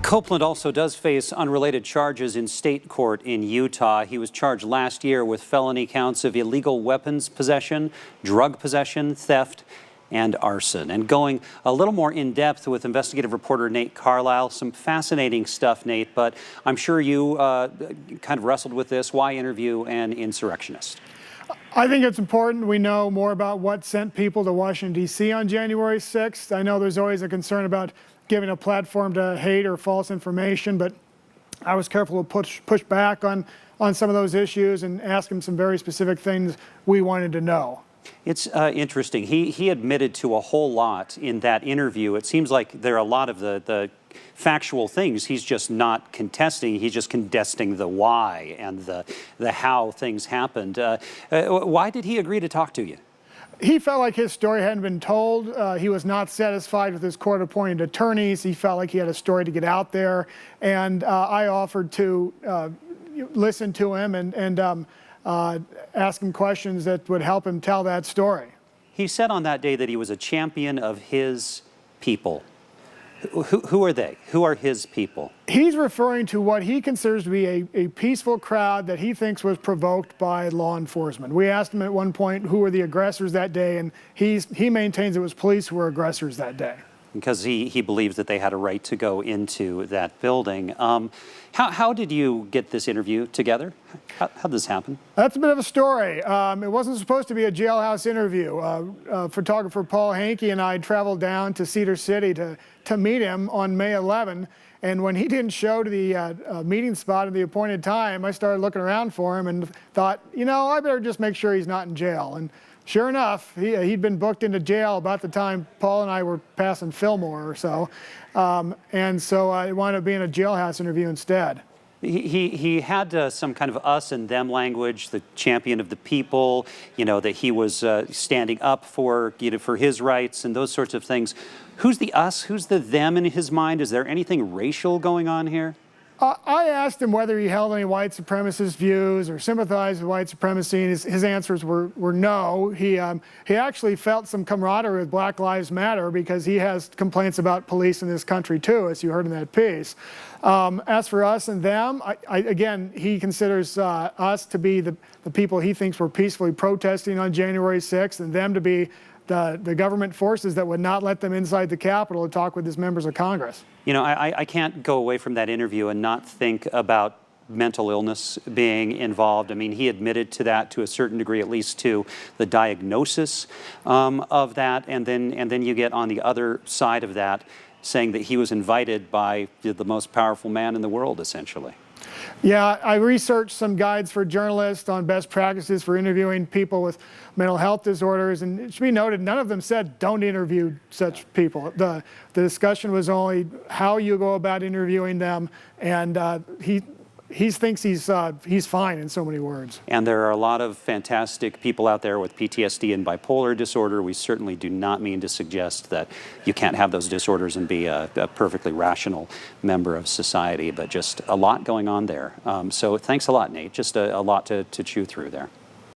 Copeland also does face unrelated charges in state court in Utah. He was charged last year with felony counts of illegal weapons possession, drug possession, theft, and arson. And going a little more in depth with investigative reporter Nate Carlisle. Some fascinating stuff, Nate, but I'm sure you kind of wrestled with this. Why interview an insurrectionist? I think it's important we know more about what sent people to Washington, D.C. on January 6th. I know there's always a concern about giving a platform to hate or false information, but I was careful to push back on some of those issues and ask him some very specific things we wanted to know. It's interesting. He admitted to a whole lot in that interview. It seems like there are a lot of the factual things he's just not contesting. He's just contesting the why and the how things happened. Why did he agree to talk to you? He felt like his story hadn't been told. He was not satisfied with his court-appointed attorneys. He felt like he had a story to get out there. And I offered to listen to him and ask him questions that would help him tell that story. He said on that day that he was a champion of his people. Who are they? Who are his people? He's referring to what he considers to be a peaceful crowd that he thinks was provoked by law enforcement. We asked him at one point who were the aggressors that day, and he maintains it was police who were aggressors that day. Because he believes that they had a right to go into that building. How did you get this interview together? How did this happen? That's a bit of a story. It wasn't supposed to be a jailhouse interview. Photographer Paul Hankey and I traveled down to Cedar City to meet him on May 11. And when he didn't show to the meeting spot at the appointed time, I started looking around for him and thought, you know, I better just make sure he's not in jail. And sure enough, he'd been booked into jail about the time Paul and I were passing Fillmore or so. And so I wound up being a jailhouse interview instead. He had some kind of us and them language, the champion of the people, you know, that he was standing up for, you know, for his rights and those sorts of things. Who's the us? Who's the them in his mind? Is there anything racial going on here? I asked him whether he held any white supremacist views or sympathized with white supremacy, and his answers were no. He actually felt some camaraderie with Black Lives Matter because he has complaints about police in this country too, as you heard in that piece. As for us and them, again, he considers us to be the people he thinks were peacefully protesting on January 6th, and them to be the government forces that would not let them inside the Capitol to talk with his members of Congress. You know, I can't go away from that interview and not think about mental illness being involved. I mean, he admitted to that to a certain degree, at least to the diagnosis of that. And then you get on the other side of that saying that he was invited by the most powerful man in the world, essentially. Yeah, I researched some guides for journalists on best practices for interviewing people with mental health disorders, and it should be noted, none of them said don't interview such people. The discussion was only how you go about interviewing them, and he thinks he's fine in so many words. And there are a lot of fantastic people out there with PTSD and bipolar disorder. We certainly do not mean to suggest that you can't have those disorders and be a perfectly rational member of society, but just a lot going on there. So thanks a lot, Nate. Just a lot to chew through there.